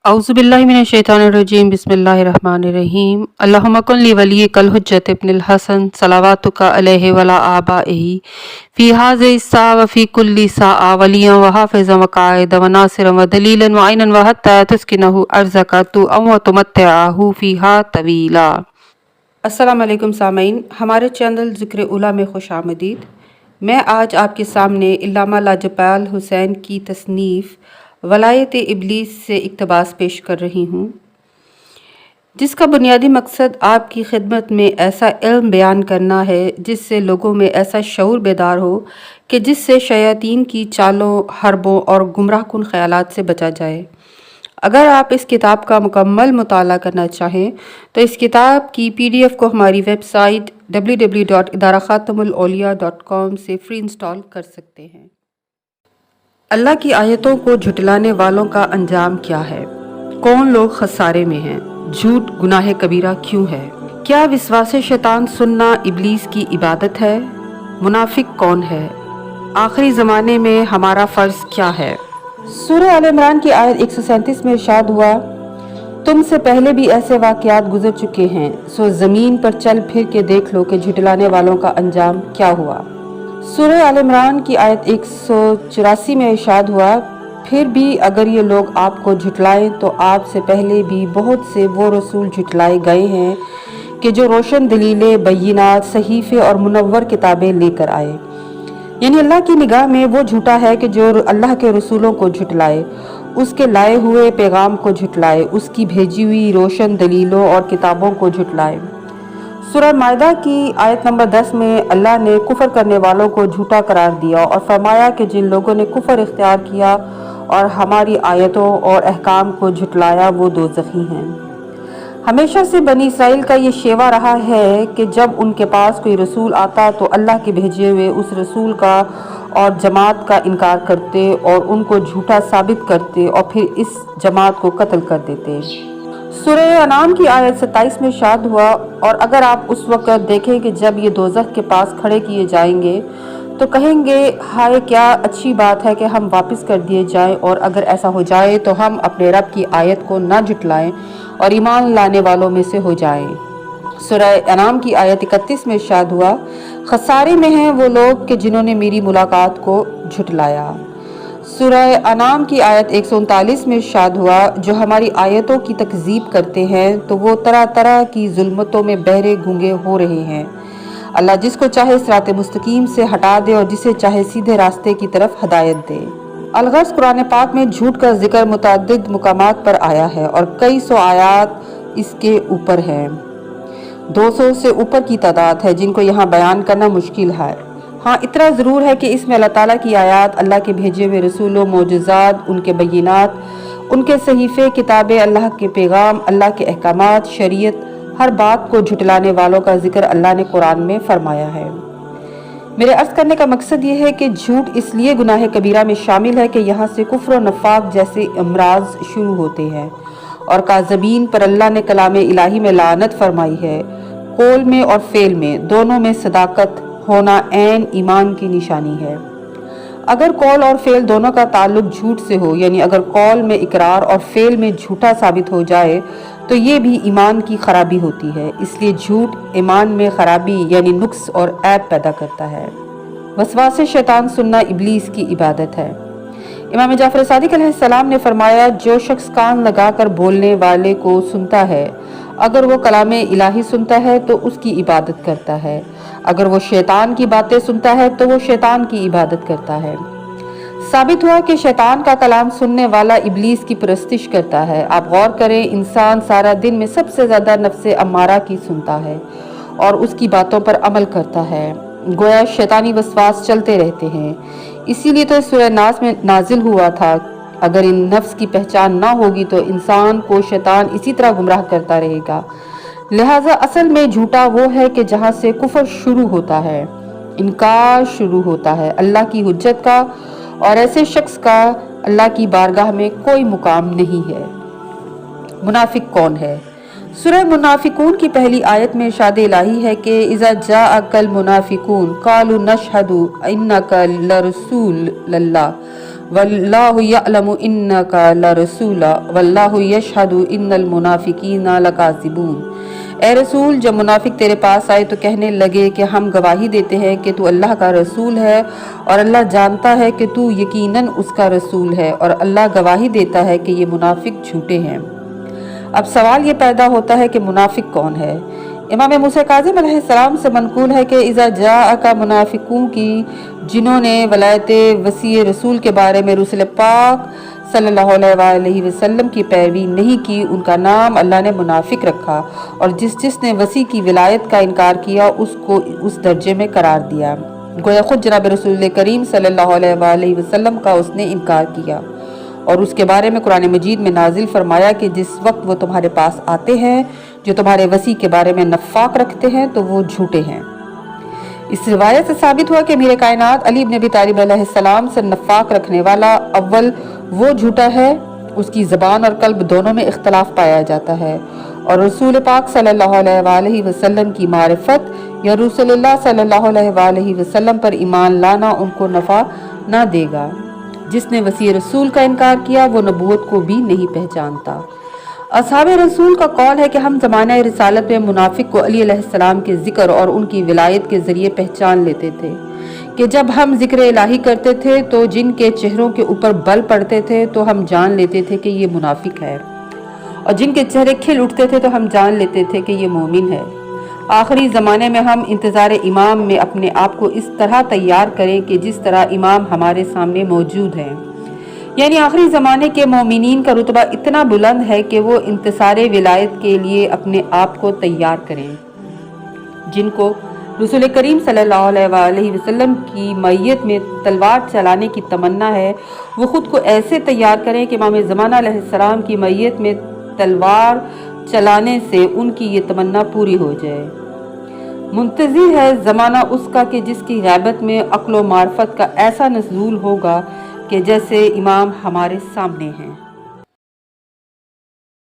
औज़ुबिल्लाहि मिनश्शैतानिर्रजीम बिस्मिल्लाहिर्रहमानिर्रहीम अल्लाहुम्मा कुल्लि वलिय्यिकल हुज्जत इब्निल हसन सलावातुका अलैहि वला आबाइही फ़ी हाज़िहि स्सा व फ़ी कुल्लि साआ वलिय्यन व हाफ़िज़न व क़ाइदन व नासिरन व दलीलन व ऐनन व हत्ता तुस्किनहु अर्ज़का व तुमत्तिअहु फ़ीहा तवीला। अस्सलामु अलैकुम सामीन, हमारे चैनल ज़िक्र उला में खुश आमदीद। मैं आज आपके सामने इल्लामा लाजपाल हुसैन की तसनीफ़ वलायत इब्लीस से इक़्तिबास पेश कर रही हूँ, जिसका बुनियादी मकसद आपकी खिदमत में ऐसा इल्म बयान करना है जिससे लोगों में ऐसा शऊर बेदार हो कि जिससे शयातीन की चालों, हरबों और गुमराहकुन ख़यालात से बचा जाए। अगर आप इस किताब का मुकम्मल मुताला करना चाहें तो इस किताब की PDF को हमारी वेबसाइट www.idarakhatamulauliya.com से फ्री इंस्टॉल कर सकते हैं। अल्लाह की आयतों को झुटलाने वालों का अंजाम क्या है? कौन लोग खसारे में हैं? झूठ गुनाह कबीरा क्यों है? क्या विश्वास शैतान सुनना इब्लीस की इबादत है? मुनाफिक कौन है? आखिरी ज़माने में हमारा फ़र्ज़ क्या है? सूरह आल इमरान की आयत 137 में इरशाद हुआ, तुमसे पहले भी ऐसे वाक़यात गुजर चुके हैं, सो ज़मीन पर चल फिर के देख लो कि झुटलाने वालों का अंजाम क्या हुआ। सूरह आल इमरान की आयत 184 में इरशाद हुआ, फिर भी अगर ये लोग आपको झुटलाएं तो आपसे पहले भी बहुत से वो रसूल झुटलाए गए हैं कि जो रोशन दलीलें, बय्यिनात, सहीफ़े और मुनव्वर किताबें लेकर आए। यानी अल्लाह की निगाह में वो झूठा है कि जो अल्लाह के रसूलों को झुटलाए, उसके लाए हुए पैगाम को झुटलाए, उसकी भेजी हुई रोशन दलीलों और किताबों को झुटलाए। सूरह माइदा की आयत नंबर 10 में अल्लाह ने कुफर करने वालों को झूठा करार दिया और फरमाया कि जिन लोगों ने कुफर इख्तियार किया और हमारी आयतों और अहकाम को झुटलाया वो दोज़खी हैं। हमेशा से बनी इसराइल का ये शेवा रहा है कि जब उनके पास कोई रसूल आता तो अल्लाह के भेजे हुए उस रसूल का और जमात का इनकार करते और उनको झूठा साबित करते और फिर इस जमात को कत्ल कर देते। सूरह अनाम की आयत 27 में इरशाद हुआ, और अगर आप उस वक्त देखें कि जब ये दोज़ख के पास खड़े किए जाएंगे तो कहेंगे, हाय क्या अच्छी बात है कि हम वापस कर दिए जाएं, और अगर ऐसा हो जाए तो हम अपने रब की आयत को ना झुटलाएं और ईमान लाने वालों में से हो जाएं। सूरह अनाम की आयत 31 में इरशाद हुआ, खसारे में हैं वो लोग कि जिन्होंने मेरी मुलाकात को झुटलाया। सूरह अनाम की आयत 139 में इरशाद हुआ, जो हमारी आयतों की तकज़ीब करते हैं तो वो तरह तरह की जुल्मतों में बहरे गूंगे हो रहे हैं। अल्लाह जिसको चाहे सिरात मुस्तकीम से हटा दे और जिसे चाहे सीधे रास्ते की तरफ हदायत दे। अलगर्ज़ कुरान पाक में झूठ का जिक्र मुतअद्दिद मुकामात पर आया है और कई सौ आयात इसके ऊपर हैं। 200 से ऊपर की तादाद है जिनको यहाँ बयान करना मुश्किल है। हाँ, इतना ज़रूर है कि इसमें अल्लाह ताला की आयात, अल्लाह के भेजे हुए रसूलों, मोजज़ात, उनके बय्यिनात, उनके सहीफ़े, किताबें, अल्लाह के पैगाम, अल्लाह के अहकामात, शरीयत, हर बात को झुटलाने वालों का जिक्र अल्लाह ने कुरान में फरमाया है। मेरे अर्ज़ करने का मकसद ये है कि झूठ इसलिए गुनाह कबीरा में शामिल है कि यहाँ से कुफ्र और नफाक जैसे अमराज शुरू होते हैं और काज़बीन पर अल्लाह ने कलाम इलाही में लानत फरमाई है। कौल में और फ़ेल में दोनों में सदाकत होना ऐन ईमान की निशानी है। अगर कौल और फ़ेल दोनों का ताल्लुक झूठ से हो, यानी अगर कौल में इकरार और फ़ेल में झूठा साबित हो जाए तो ये भी ईमान की खराबी होती है। इसलिए झूठ ईमान में खराबी यानी नुक्स और ऐब पैदा करता है। वसवास शैतान सुनना इब्लीस की इबादत है। इमाम जाफ़र सादिक अलैहिस्सलाम ने फरमाया, जो शख्स कान लगाकर बोलने वाले को सुनता है, अगर वो कलाम इलाही सुनता है तो उसकी इबादत करता है, अगर वो शैतान की बातें सुनता है तो वो शैतान की इबादत करता है। साबित हुआ कि शैतान का कलाम सुनने वाला इब्लीस की परस्तिश करता है। आप गौर करें, इंसान सारा दिन में सबसे ज़्यादा नफ्से अम्मारा की सुनता है और उसकी बातों पर अमल करता है। गोया शैतानी वसवास चलते रहते हैं। इसीलिए तो सूरह नास में नाजिल हुआ था, अगर इन नफ्स की पहचान ना होगी तो इंसान को शैतान इसी तरह गुमराह करता रहेगा। लिहाजा असल में झूठा वो है कि जहाँ से कुफर शुरू होता है, इनकार शुरू होता है अल्लाह की हुज्जत का, और ऐसे शख्स का अल्लाह की बारगाह में कोई मुकाम नहीं है। मुनाफिक कौन है? सूरह मुनाफिकून की पहली आयत में इरशाद इलाही है कि इज़ा जाअकल मुनाफिकून क़ालू नशहदु इन्नका लरसूलल्लाह वल्लाहु यअलमु इन्नका लरसूला वल्लाहु यशहदु इन्नल मुनाफिकीना लकाज़िबून। ए रसूल, जब मुनाफिक तेरे पास आए तो कहने लगे कि हम गवाही देते हैं कि तू अल्लाह का रसूल है, और अल्लाह जानता है कि तू यकीनन उसका रसूल है, और अल्लाह गवाही देता है कि ये मुनाफिक झूठे हैं। अब सवाल ये पैदा होता है कि मुनाफिक कौन है। इमाम मूसा काज़िम अलैहिस्सलाम से मनकूल है कि इज़ा जाअका मुनाफिकून की, जिन्होंने वलायत वसी रसूल के बारे में रसूल पाक सल्लल्लाहु अलैहि वसल्लम की पैरवी नहीं की, उनका नाम अल्लाह ने मुनाफिक रखा, और जिसने वसी की विलायत का इनकार किया उसको उस दर्जे में करार दिया, गोया खुद जनाब रसूल करीम सल्लल्लाहु अलैहि वसल्लम का उसने इनकार किया। और उसके बारे में कुरान मजीद में नाजिल फरमाया कि जिस वक्त वो तुम्हारे पास आते हैं जो तुम्हारे वसी के बारे में नफाक रखते हैं तो वो झूठे हैं। इस रिवायत से साबित हुआ कि मेरे कायनात अली इब्न अबी तालिब अलैहिस्सलाम से नफाक रखने वाला अव्वल वो झूठा है, उसकी ज़बान और कल्ब दोनों में इख्तलाफ पाया जाता है, और रसूल पाक सल्लल्लाहु अलैहि वसल्लम की मारिफत या रसूलुल्लाह सल्लल्लाहु अलैहि वसल्लम पर ईमान लाना उनको नफ़ा ना देगा। जिसने वसी रसूल का इनकार किया वो नबूवत को भी नहीं पहचानता। असहाब रसूल का कौल है कि हम ज़माना रिसालत में मुनाफिक को अली अलैहिस्सलाम के ज़िक्र और उनकी विलायत के ज़रिए पहचान लेते थे कि जब हम ज़िक्र इलाही करते थे तो जिनके चेहरों के ऊपर बल पड़ते थे तो हम जान लेते थे कि ये मुनाफिक है, और जिनके चेहरे खिल उठते थे तो हम जान लेते थे कि ये मोमिन है। आखिरी ज़माने में हम इंतज़ार इमाम में अपने आप को इस तरह तैयार करें कि जिस तरह इमाम हमारे सामने मौजूद हैं, यानी आखिरी ज़माने के मोमिनीन का रुतबा इतना बुलंद है कि वो इंतज़ार विलायत के लिए अपने आप को तैयार करें। जिनको रसूल करीम सल्लल्लाहु अलैहि वसल्लम की मैयत में तलवार चलाने की तमन्ना है, वो ख़ुद को ऐसे तैयार करें कि इमाम ज़माना अलैहिस्सलाम की मैयत में तलवार चलाने से उनकी ये तमन्ना पूरी हो जाए। मुंतज़िर है ज़माना उसका कि जिसकी गैबत में अक्ल व मार्फत का ऐसा नज़ूल होगा कि जैसे इमाम हमारे सामने हैं।